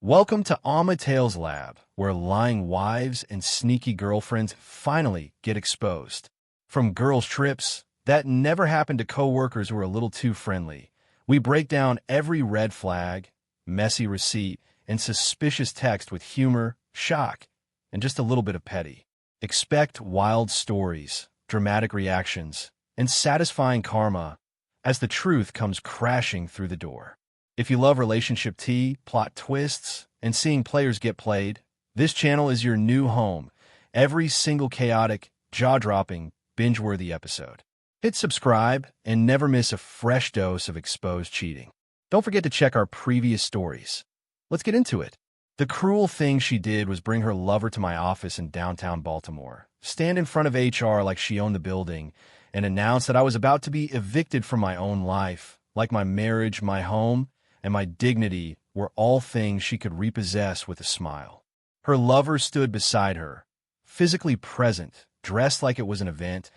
Welcome to Alma Tales Lab, where lying wives and sneaky girlfriends finally get exposed. From girls' trips that never happened to coworkers who were a little too friendly, we break down every red flag, messy receipt, and suspicious text with humor, shock, and just a little bit of petty. Expect wild stories, dramatic reactions, and satisfying karma as the truth comes crashing through the door. If you love relationship tea, plot twists, and seeing players get played, this channel is your new home. Every single chaotic, jaw-dropping, binge-worthy episode. Hit subscribe and never miss a fresh dose of exposed cheating. Don't forget to check our previous stories. Let's get into it. The cruel thing she did was bring her lover to my office in downtown Baltimore, stand in front of HR like she owned the building, and announce that I was about to be evicted from my own life, like my marriage, my home, and my dignity were all things she could repossess with a smile. Her lover stood beside her, physically present, dressed like it was an event,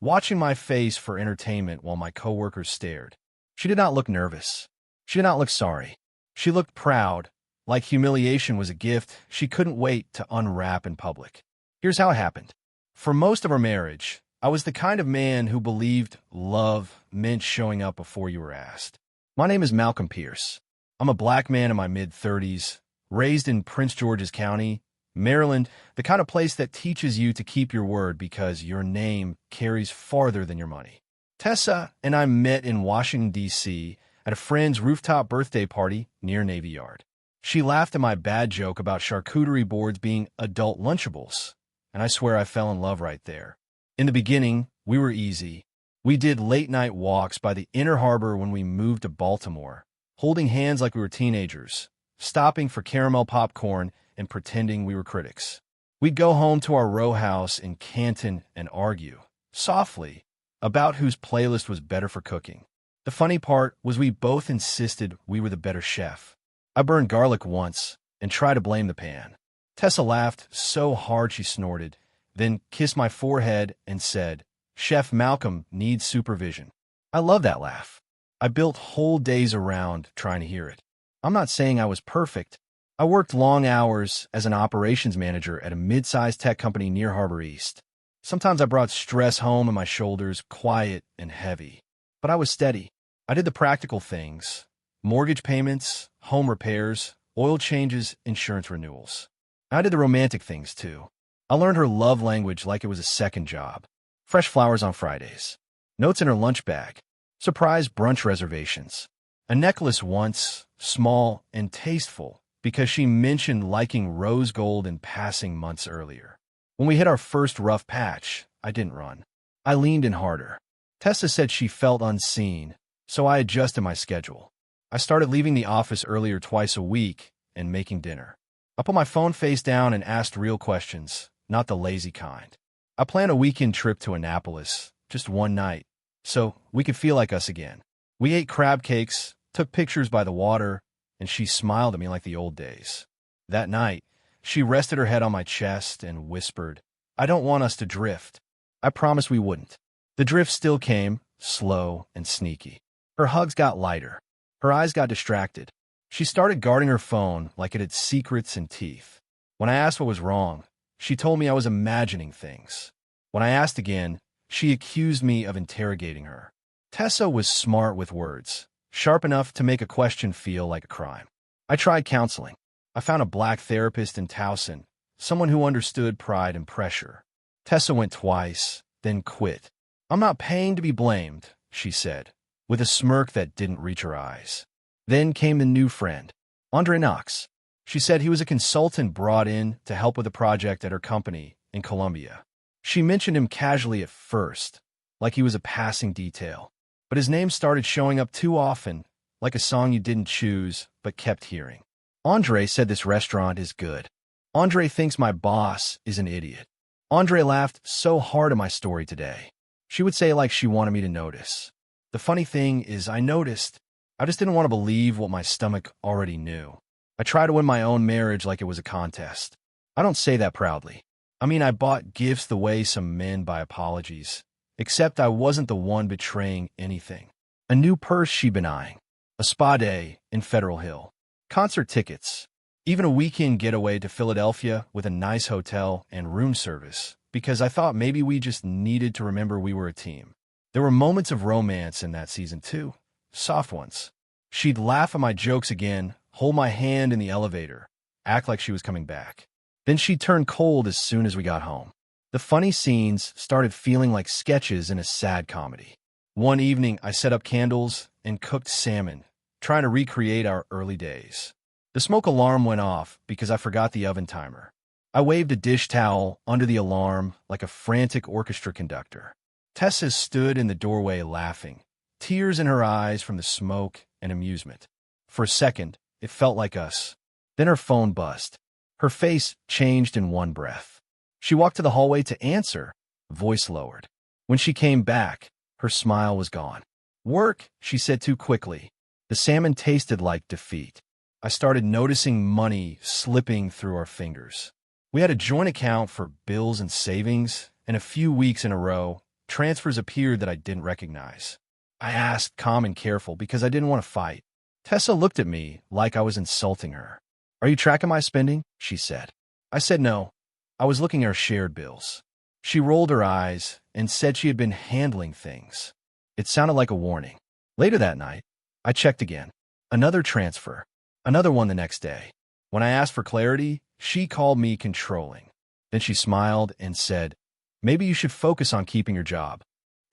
watching my face for entertainment while my coworkers stared. She did not look nervous. She did not look sorry. She looked proud, like humiliation was a gift she couldn't wait to unwrap in public. Here's how it happened. For most of our marriage, I was the kind of man who believed love meant showing up before you were asked. My name is Malcolm Pierce. I'm a black man in my mid-30s, raised in Prince George's County, Maryland, the kind of place that teaches you to keep your word because your name carries farther than your money. Tessa and I met in Washington, D.C. at a friend's rooftop birthday party near Navy Yard. She laughed at my bad joke about charcuterie boards being adult Lunchables, and I swear I fell in love right there. In the beginning, we were easy. We did late-night walks by the Inner Harbor when we moved to Baltimore, holding hands like we were teenagers, stopping for caramel popcorn and pretending we were critics. We'd go home to our row house in Canton and argue, softly, about whose playlist was better for cooking. The funny part was we both insisted we were the better chef. I burned garlic once and tried to blame the pan. Tessa laughed so hard she snorted, then kissed my forehead and said, "Chef Malcolm needs supervision." I love that laugh. I built whole days around trying to hear it. I'm not saying I was perfect. I worked long hours as an operations manager at a mid-sized tech company near Harbor East. Sometimes I brought stress home on my shoulders, quiet and heavy. But I was steady. I did the practical things: mortgage payments, home repairs, oil changes, insurance renewals. I did the romantic things too. I learned her love language like it was a second job. Fresh flowers on Fridays, notes in her lunch bag, surprise brunch reservations, a necklace once, small and tasteful, because she mentioned liking rose gold in passing months earlier. When we hit our first rough patch, I didn't run. I leaned in harder. Tessa said she felt unseen, so I adjusted my schedule. I started leaving the office earlier twice a week and making dinner. I put my phone face down and asked real questions, not the lazy kind. I planned a weekend trip to Annapolis, just one night, so we could feel like us again. We ate crab cakes, took pictures by the water, and she smiled at me like the old days. That night, she rested her head on my chest and whispered, "I don't want us to drift." I promised we wouldn't. The drift still came, slow and sneaky. Her hugs got lighter. Her eyes got distracted. She started guarding her phone like it had secrets and teeth. When I asked what was wrong, she told me I was imagining things. When I asked again, she accused me of interrogating her. Tessa was smart with words, sharp enough to make a question feel like a crime. I tried counseling. I found a black therapist in Towson, someone who understood pride and pressure. Tessa went twice, then quit. "I'm not paying to be blamed," she said, with a smirk that didn't reach her eyes. Then came the new friend, Knox. She said he was a consultant brought in to help with a project at her company in Columbia. She mentioned him casually at first, like he was a passing detail. But his name started showing up too often, like a song you didn't choose but kept hearing. "Andre said this restaurant is good. Andre thinks my boss is an idiot." Andre laughed so hard at my story today. She would say it like she wanted me to notice. The funny thing is I noticed. I just didn't want to believe what my stomach already knew. I tried to win my own marriage like it was a contest. I don't say that proudly. I mean, I bought gifts the way some men buy apologies, except I wasn't the one betraying anything. A new purse she'd been eyeing, a spa day in Federal Hill, concert tickets, Even a weekend getaway to Philadelphia with a nice hotel and room service, because I thought maybe we just needed to remember we were a team. There were moments of romance in that season too, soft ones. She'd laugh at my jokes again, hold my hand in the elevator, act like she was coming back. Then she'd turn cold as soon as we got home. The funny scenes started feeling like sketches in a sad comedy. One evening, I set up candles and cooked salmon, trying to recreate our early days. The smoke alarm went off because I forgot the oven timer. I waved a dish towel under the alarm like a frantic orchestra conductor. Tessa stood in the doorway laughing, tears in her eyes from the smoke and amusement. For a second, it felt like us. Then her phone buzzed. Her face changed in one breath. She walked to the hallway to answer, voice lowered. When she came back, her smile was gone. "Work," she said too quickly. The salmon tasted like defeat. I started noticing money slipping through our fingers. We had a joint account for bills and savings, and a few weeks in a row, transfers appeared that I didn't recognize. I asked, calm and careful, because I didn't want to fight. Tessa looked at me like I was insulting her. "Are you tracking my spending?" she said. I said no. I was looking at our shared bills. She rolled her eyes and said she had been handling things. It sounded like a warning. Later that night, I checked again. Another transfer. Another one the next day. When I asked for clarity, she called me controlling. Then she smiled and said, "Maybe you should focus on keeping your job."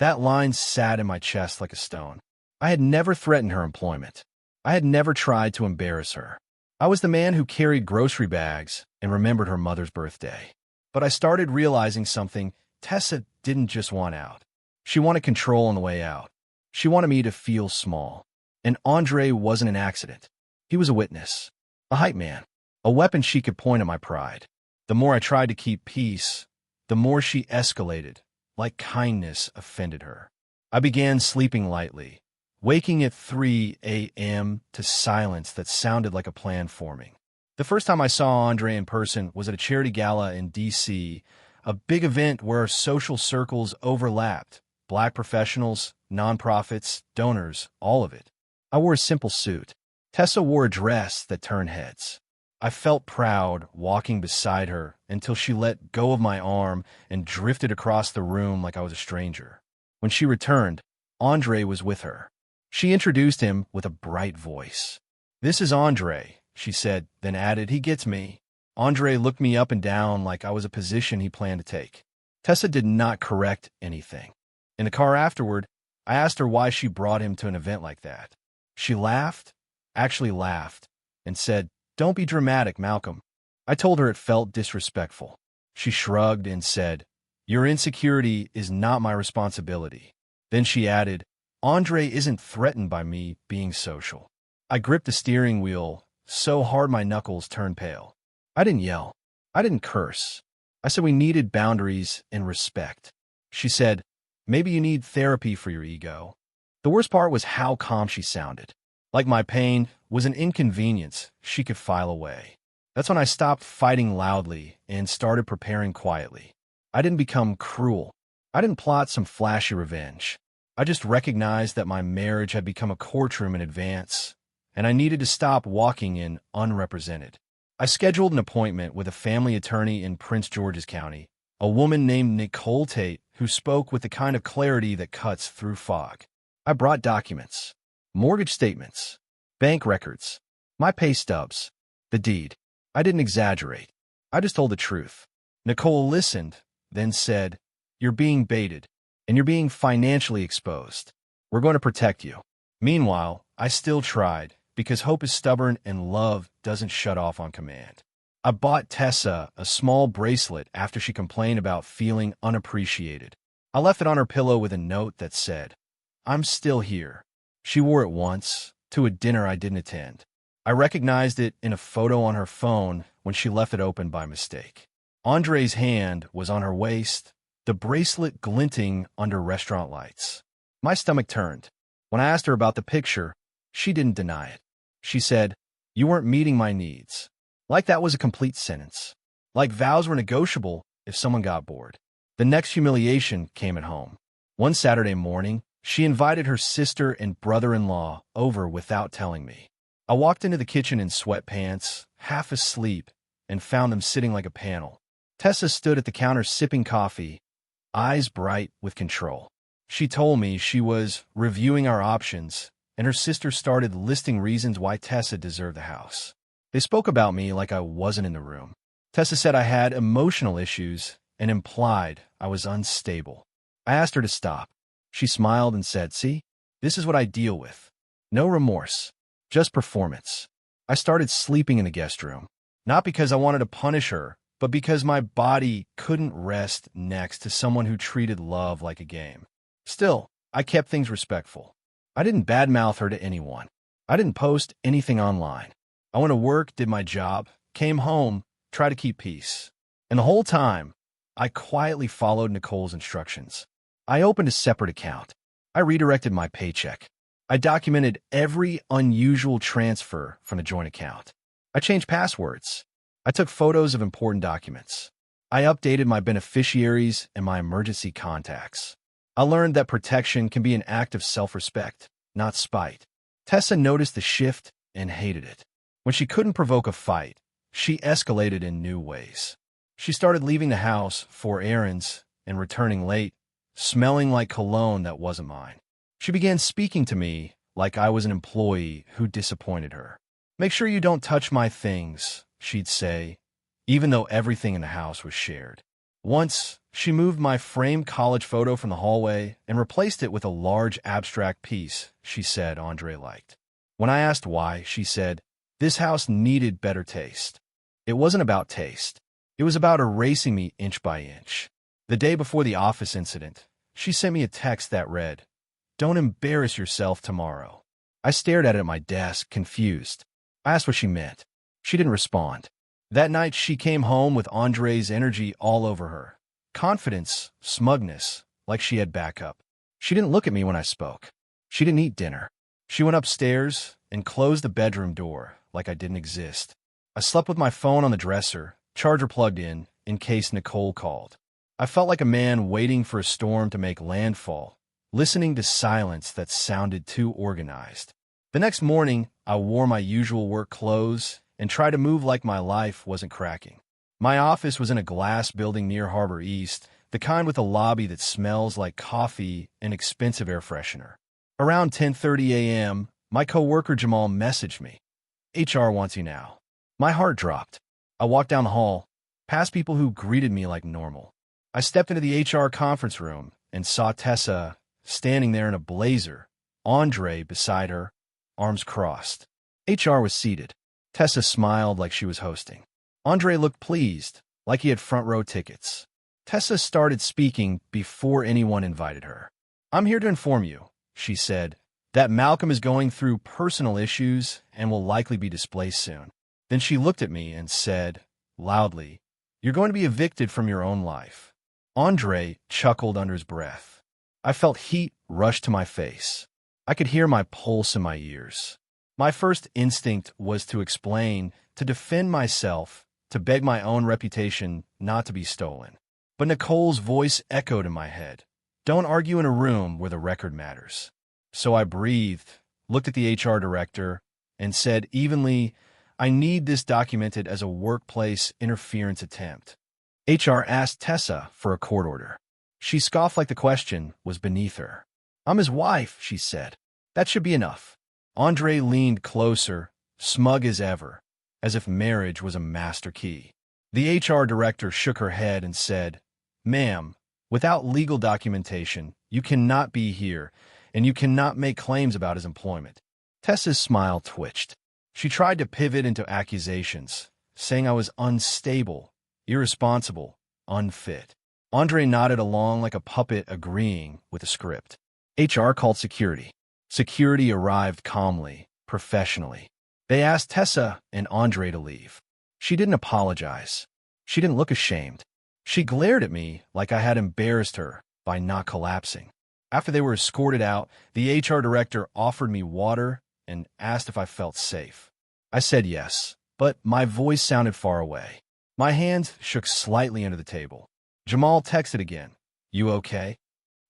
That line sat in my chest like a stone. I had never threatened her employment. I had never tried to embarrass her. I was the man who carried grocery bags and remembered her mother's birthday. But I started realizing something. Tessa didn't just want out. She wanted control on the way out. She wanted me to feel small. And Andre wasn't an accident. He was a witness, a hype man, a weapon she could point at my pride. The more I tried to keep peace, the more she escalated, like kindness offended her. I began sleeping lightly, waking at 3 a.m. to silence that sounded like a plan forming. The first time I saw Andre in person was at a charity gala in D.C., a big event where our social circles overlapped. Black professionals, nonprofits, donors, all of it. I wore a simple suit. Tessa wore a dress that turned heads. I felt proud walking beside her until she let go of my arm and drifted across the room like I was a stranger. When she returned, Andre was with her. She introduced him with a bright voice. "This is Andre," she said, then added, "He gets me." Andre looked me up and down like I was a position he planned to take. Tessa did not correct anything. In the car afterward, I asked her why she brought him to an event like that. She laughed, actually laughed, and said, "Don't be dramatic, Malcolm." I told her it felt disrespectful. She shrugged and said, "Your insecurity is not my responsibility." Then she added, "Andre isn't threatened by me being social." I gripped the steering wheel so hard my knuckles turned pale. I didn't yell. I didn't curse. I said we needed boundaries and respect. She said, "Maybe you need therapy for your ego." The worst part was how calm she sounded. Like my pain was an inconvenience she could file away. That's when I stopped fighting loudly and started preparing quietly. I didn't become cruel. I didn't plot some flashy revenge. I just recognized that my marriage had become a courtroom in advance, and I needed to stop walking in unrepresented. I scheduled an appointment with a family attorney in Prince George's County, a woman named Nicole Tate who spoke with the kind of clarity that cuts through fog. I brought documents. Mortgage statements, bank records, my pay stubs, the deed. I didn't exaggerate. I just told the truth. Nicole listened, then said, "You're being baited, and you're being financially exposed. We're going to protect you." Meanwhile, I still tried, because hope is stubborn and love doesn't shut off on command. I bought Tessa a small bracelet after she complained about feeling unappreciated. I left it on her pillow with a note that said, "I'm still here." She wore it once, to a dinner I didn't attend. I recognized it in a photo on her phone when she left it open by mistake. Andre's hand was on her waist, the bracelet glinting under restaurant lights. My stomach turned. When I asked her about the picture, she didn't deny it. She said, "You weren't meeting my needs." Like that was a complete sentence. Like vows were negotiable if someone got bored. The next humiliation came at home. One Saturday morning, she invited her sister and brother-in-law over without telling me. I walked into the kitchen in sweatpants, half asleep, and found them sitting like a panel. Tessa stood at the counter sipping coffee, eyes bright with control. She told me she was reviewing our options, and her sister started listing reasons why Tessa deserved the house. They spoke about me like I wasn't in the room. Tessa said I had emotional issues and implied I was unstable. I asked her to stop. She smiled and said, "See, this is what I deal with. No remorse, just performance." I started sleeping in the guest room, not because I wanted to punish her, but because my body couldn't rest next to someone who treated love like a game. Still, I kept things respectful. I didn't badmouth her to anyone. I didn't post anything online. I went to work, did my job, came home, tried to keep peace. And the whole time, I quietly followed Nicole's instructions. I opened a separate account. I redirected my paycheck. I documented every unusual transfer from the joint account. I changed passwords. I took photos of important documents. I updated my beneficiaries and my emergency contacts. I learned that protection can be an act of self-respect, not spite. Tessa noticed the shift and hated it. When she couldn't provoke a fight, she escalated in new ways. She started leaving the house for errands and returning late, smelling like cologne that wasn't mine. She began speaking to me like I was an employee who disappointed her. "Make sure you don't touch my things," she'd say, even though everything in the house was shared. Once, she moved my framed college photo from the hallway and replaced it with a large abstract piece she said Andre liked. When I asked why, she said, "This house needed better taste." It wasn't about taste. It was about erasing me inch by inch. The day before the office incident, she sent me a text that read, "Don't embarrass yourself tomorrow." I stared at it at my desk, confused. I asked what she meant. She didn't respond. That night, she came home with Andre's energy all over her. Confidence, smugness, like she had backup. She didn't look at me when I spoke. She didn't eat dinner. She went upstairs and closed the bedroom door like I didn't exist. I slept with my phone on the dresser, charger plugged in case Nicole called. I felt like a man waiting for a storm to make landfall, listening to silence that sounded too organized. The next morning, I wore my usual work clothes and tried to move like my life wasn't cracking. My office was in a glass building near Harbor East, the kind with a lobby that smells like coffee and expensive air freshener. Around 10:30 a.m., my coworker Jamal messaged me. "HR wants you now." My heart dropped. I walked down the hall, past people who greeted me like normal. I stepped into the HR conference room and saw Tessa standing there in a blazer, Andre beside her, arms crossed. HR was seated. Tessa smiled like she was hosting. Andre looked pleased, like he had front-row tickets. Tessa started speaking before anyone invited her. "I'm here to inform you," she said, "that Malcolm is going through personal issues and will likely be displaced soon." Then she looked at me and said, loudly, "You're going to be evicted from your own life." Andre chuckled under his breath. I felt heat rush to my face. I could hear my pulse in my ears. My first instinct was to explain, to defend myself, to beg my own reputation not to be stolen. But Nicole's voice echoed in my head. "Don't argue in a room where the record matters." So I breathed, looked at the HR director, and said evenly, "I need this documented as a workplace interference attempt." HR asked Tessa for a court order. She scoffed like the question was beneath her. "I'm his wife," she said. "That should be enough." Andre leaned closer, smug as ever, as if marriage was a master key. The HR director shook her head and said, "Ma'am, without legal documentation, you cannot be here, and you cannot make claims about his employment." Tessa's smile twitched. She tried to pivot into accusations, saying I was unstable, irresponsible, unfit. Andre nodded along like a puppet agreeing with the script. HR called security. Security arrived calmly, professionally. They asked Tessa and Andre to leave. She didn't apologize. She didn't look ashamed. She glared at me like I had embarrassed her by not collapsing. After they were escorted out, the HR director offered me water and asked if I felt safe. I said yes, but my voice sounded far away. My hands shook slightly under the table. Jamal texted again. "You okay?"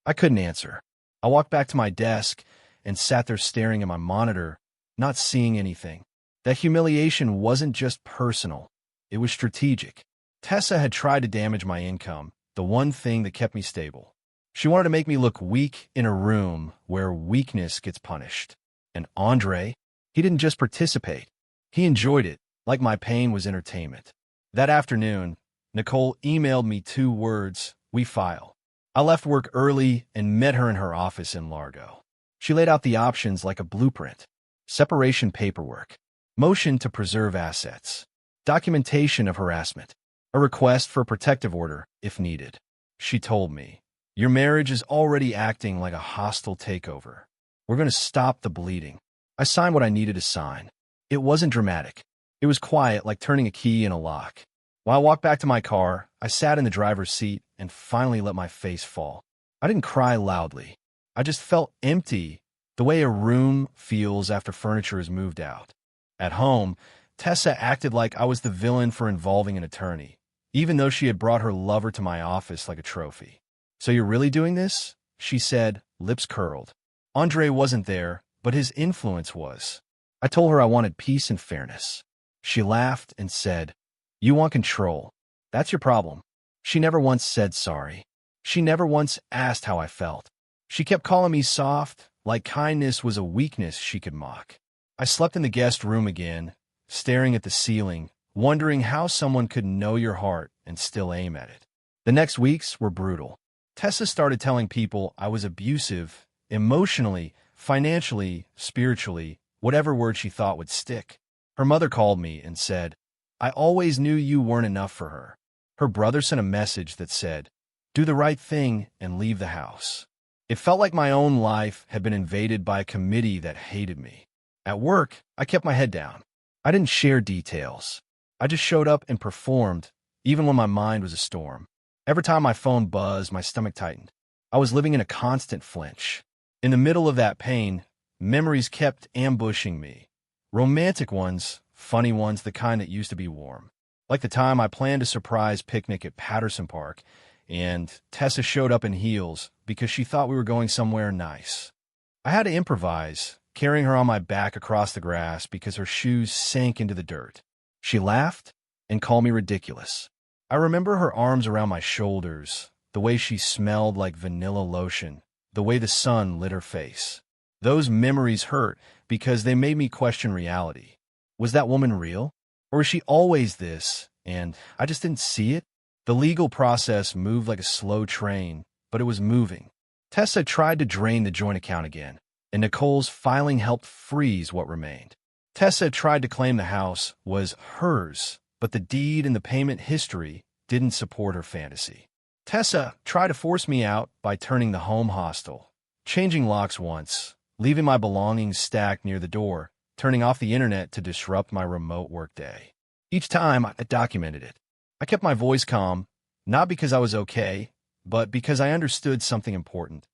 I couldn't answer. I walked back to my desk and sat there staring at my monitor, not seeing anything. That humiliation wasn't just personal, it was strategic. Tessa had tried to damage my income, the one thing that kept me stable. She wanted to make me look weak in a room where weakness gets punished. And Andre, he didn't just participate. He enjoyed it, like my pain was entertainment. That afternoon, Nicole emailed me 2 words, "We file." I left work early and met her in her office in Largo. She laid out the options like a blueprint. Separation paperwork, motion to preserve assets, documentation of harassment, a request for a protective order if needed. She told me, "Your marriage is already acting like a hostile takeover. We're going to stop the bleeding." I signed what I needed to sign. It wasn't dramatic. It was quiet, like turning a key in a lock. While I walked back to my car, I sat in the driver's seat and finally let my face fall. I didn't cry loudly. I just felt empty, the way a room feels after furniture is moved out. At home, Tessa acted like I was the villain for involving an attorney, even though she had brought her lover to my office like a trophy. "So you're really doing this?" she said, lips curled. Andre wasn't there, but his influence was. I told her I wanted peace and fairness. She laughed and said, "You want control. That's your problem." She never once said sorry. She never once asked how I felt. She kept calling me soft, like kindness was a weakness she could mock. I slept in the guest room again, staring at the ceiling, wondering how someone could know your heart and still aim at it. The next weeks were brutal. Tessa started telling people I was abusive, emotionally, financially, spiritually, whatever word she thought would stick. Her mother called me and said, "I always knew you weren't enough for her." Her brother sent a message that said, "Do the right thing and leave the house." It felt like my own life had been invaded by a committee that hated me. At work, I kept my head down. I didn't share details. I just showed up and performed, even when my mind was a storm. Every time my phone buzzed, my stomach tightened. I was living in a constant flinch. In the middle of that pain, memories kept ambushing me. Romantic ones, funny ones, the kind that used to be warm. Like the time I planned a surprise picnic at Patterson Park, and Tessa showed up in heels because she thought we were going somewhere nice. I had to improvise, carrying her on my back across the grass because her shoes sank into the dirt. She laughed and called me ridiculous. I remember her arms around my shoulders, the way she smelled like vanilla lotion, the way the sun lit her face. Those memories hurt because they made me question reality. Was that woman real? Or was she always this, and I just didn't see it? The legal process moved like a slow train, but it was moving. Tessa tried to drain the joint account again, and Nicole's filing helped freeze what remained. Tessa tried to claim the house was hers, but the deed and the payment history didn't support her fantasy. Tessa tried to force me out by turning the home hostile, changing locks once, leaving my belongings stacked near the door, turning off the internet to disrupt my remote workday. Each time, I documented it. I kept my voice calm, not because I was okay, but because I understood something important.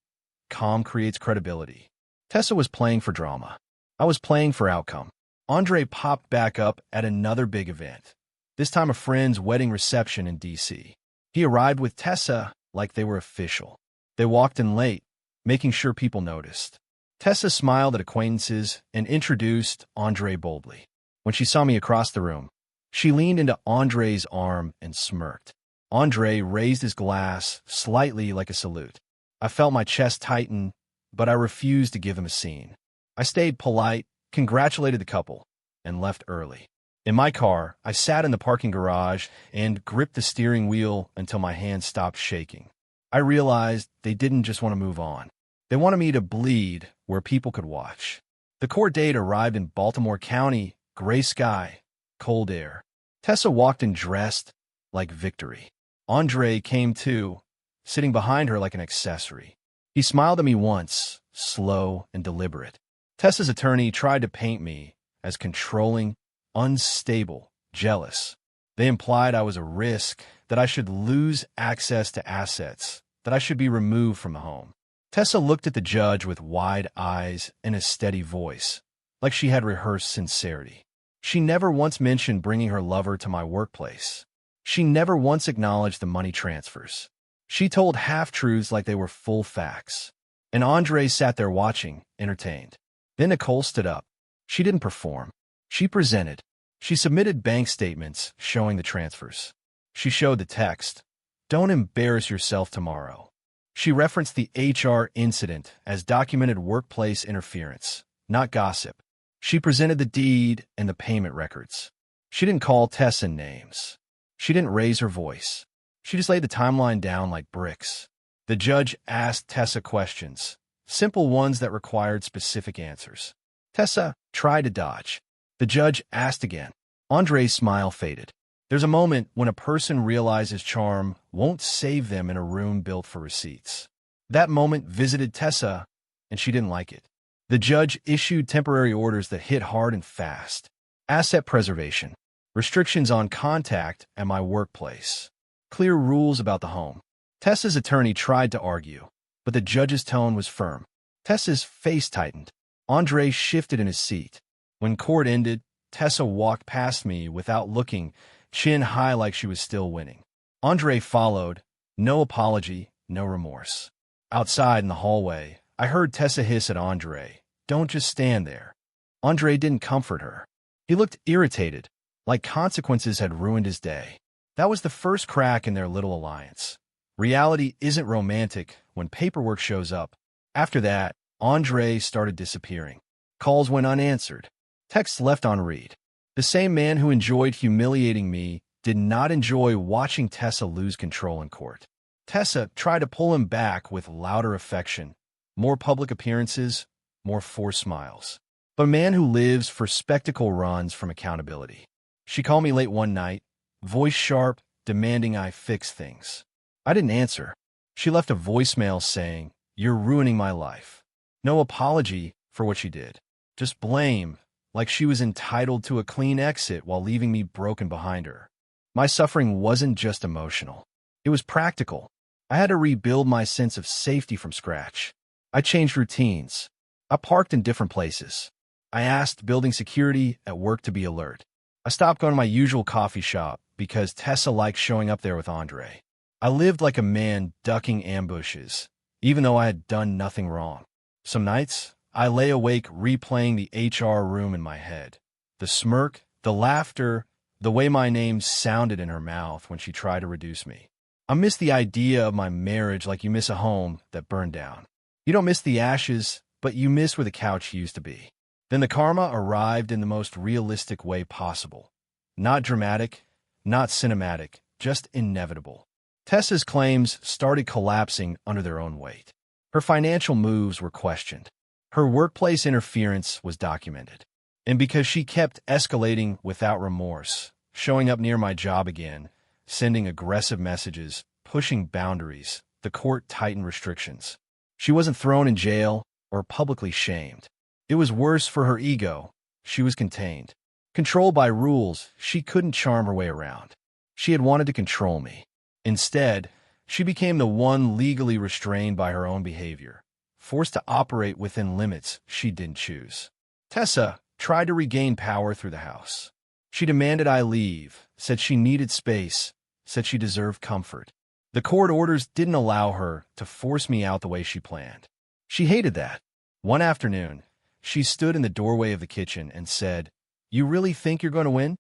Calm creates credibility. Tessa was playing for drama. I was playing for outcome. Andre popped back up at another big event, this time a friend's wedding reception in D.C. He arrived with Tessa like they were official. They walked in late, making sure people noticed. Tessa smiled at acquaintances and introduced Andre boldly. When she saw me across the room, she leaned into Andre's arm and smirked. Andre raised his glass slightly like a salute. I felt my chest tighten, but I refused to give him a scene. I stayed polite, congratulated the couple, and left early. In my car, I sat in the parking garage and gripped the steering wheel until my hands stopped shaking. I realized they didn't just want to move on. They wanted me to bleed where people could watch. The court date arrived in Baltimore County, gray sky, cold air. Tessa walked in dressed like victory. Andre came too, sitting behind her like an accessory. He smiled at me once, slow and deliberate. Tessa's attorney tried to paint me as controlling, unstable, jealous. They implied I was a risk, that I should lose access to assets, that I should be removed from the home. Tessa looked at the judge with wide eyes and a steady voice, like she had rehearsed sincerity. She never once mentioned bringing her lover to my workplace. She never once acknowledged the money transfers. She told half-truths like they were full facts. And Andre sat there watching, entertained. Then Nicole stood up. She didn't perform. She presented. She submitted bank statements showing the transfers. She showed the text, "Don't embarrass yourself tomorrow." She referenced the HR incident as documented workplace interference, not gossip. She presented the deed and the payment records. She didn't call Tessa names. She didn't raise her voice. She just laid the timeline down like bricks. The judge asked Tessa questions, simple ones that required specific answers. Tessa tried to dodge. The judge asked again. Andre's smile faded. There's a moment when a person realizes charm won't save them in a room built for receipts. That moment visited Tessa, and she didn't like it. The judge issued temporary orders that hit hard and fast. Asset preservation, restrictions on contact at my workplace, clear rules about the home. Tessa's attorney tried to argue, but the judge's tone was firm. Tessa's face tightened. Andre shifted in his seat. When court ended, Tessa walked past me without looking, chin high like she was still winning. Andre followed, no apology, no remorse. Outside in the hallway, I heard Tessa hiss at Andre, "Don't just stand there." Andre didn't comfort her. He looked irritated, like consequences had ruined his day. That was the first crack in their little alliance. Reality isn't romantic when paperwork shows up. After that, Andre started disappearing. Calls went unanswered. Texts left on read. The same man who enjoyed humiliating me did not enjoy watching Tessa lose control in court. Tessa tried to pull him back with louder affection, more public appearances, more forced smiles. But a man who lives for spectacle runs from accountability. She called me late one night, voice sharp, demanding I fix things. I didn't answer. She left a voicemail saying, "You're ruining my life." No apology for what she did. Just blame, like she was entitled to a clean exit while leaving me broken behind her. My suffering wasn't just emotional. It was practical. I had to rebuild my sense of safety from scratch. I changed routines. I parked in different places. I asked building security at work to be alert. I stopped going to my usual coffee shop because Tessa liked showing up there with Andre. I lived like a man ducking ambushes, even though I had done nothing wrong. Some nights, I lay awake replaying the HR room in my head. The smirk, the laughter, the way my name sounded in her mouth when she tried to reduce me. I miss the idea of my marriage like you miss a home that burned down. You don't miss the ashes, but you miss where the couch used to be. Then the karma arrived in the most realistic way possible. Not dramatic, not cinematic, just inevitable. Tessa's claims started collapsing under their own weight. Her financial moves were questioned. Her workplace interference was documented. And because she kept escalating without remorse, showing up near my job again, sending aggressive messages, pushing boundaries, the court tightened restrictions. She wasn't thrown in jail or publicly shamed. It was worse for her ego. She was contained. Controlled by rules she couldn't charm her way around. She had wanted to control me. Instead, she became the one legally restrained by her own behavior, forced to operate within limits she didn't choose. Tessa tried to regain power through the house. She demanded I leave, said she needed space, said she deserved comfort. The court orders didn't allow her to force me out the way she planned. She hated that. One afternoon, she stood in the doorway of the kitchen and said, "You really think you're going to win?"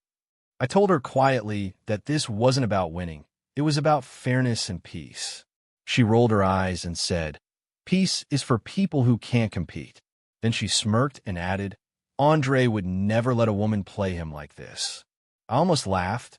I told her quietly that this wasn't about winning. It was about fairness and peace. She rolled her eyes and said, "Peace is for people who can't compete." Then she smirked and added, "Andre would never let a woman play him like this." I almost laughed,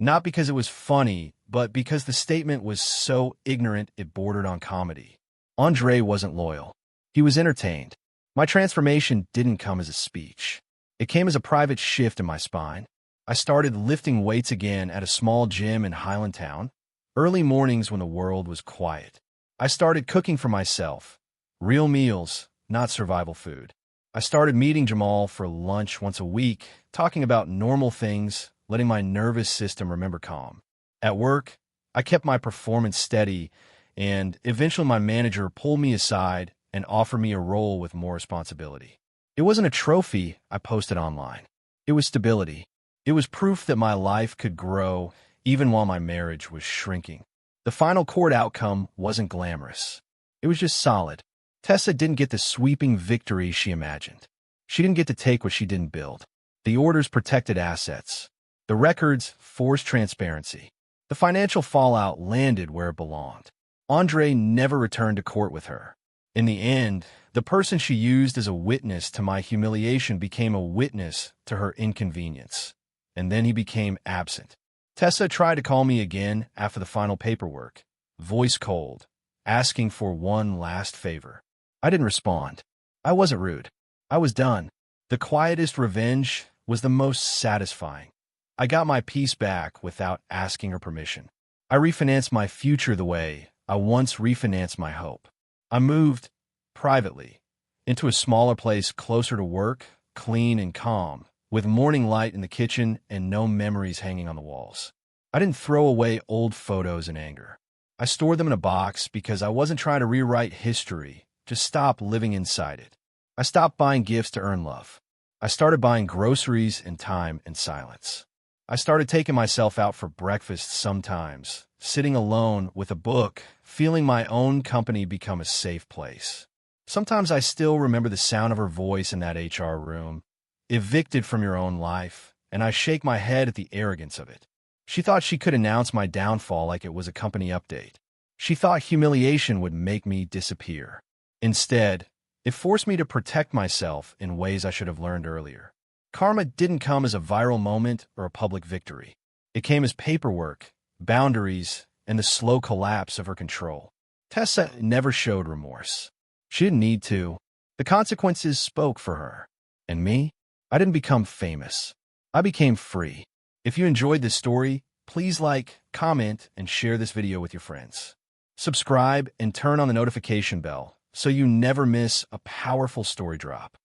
not because it was funny, but because the statement was so ignorant it bordered on comedy. Andre wasn't loyal. He was entertained. My transformation didn't come as a speech. It came as a private shift in my spine. I started lifting weights again at a small gym in Highlandtown, early mornings when the world was quiet. I started cooking for myself, real meals, not survival food. I started meeting Jamal for lunch once a week, talking about normal things, letting my nervous system remember calm. At work, I kept my performance steady, and eventually my manager pulled me aside and offered me a role with more responsibility. It wasn't a trophy I posted online. It was stability. It was proof that my life could grow even while my marriage was shrinking. The final court outcome wasn't glamorous. It was just solid. Tessa didn't get the sweeping victory she imagined. She didn't get to take what she didn't build. The orders protected assets. The records forced transparency. The financial fallout landed where it belonged. Andre never returned to court with her. In the end, the person she used as a witness to my humiliation became a witness to her inconvenience. And then he became absent. Tessa tried to call me again after the final paperwork, voice cold, asking for one last favor. I didn't respond. I wasn't rude. I was done. The quietest revenge was the most satisfying. I got my peace back without asking her permission. I refinanced my future the way I once refinanced my hope. I moved, privately, into a smaller place closer to work, clean and calm, with morning light in the kitchen and no memories hanging on the walls. I didn't throw away old photos in anger. I stored them in a box because I wasn't trying to rewrite history, just stop living inside it. I stopped buying gifts to earn love. I started buying groceries and time and silence. I started taking myself out for breakfast sometimes, sitting alone with a book, feeling my own company become a safe place. Sometimes I still remember the sound of her voice in that HR room, evicted from your own life, and I shake my head at the arrogance of it. She thought she could announce my downfall like it was a company update. She thought humiliation would make me disappear. Instead, it forced me to protect myself in ways I should have learned earlier. Karma didn't come as a viral moment or a public victory. It came as paperwork, boundaries, and the slow collapse of her control. Tessa never showed remorse. She didn't need to. The consequences spoke for her. And me? I didn't become famous. I became free. If you enjoyed this story, please like, comment, and share this video with your friends. Subscribe and turn on the notification bell so you never miss a powerful story drop.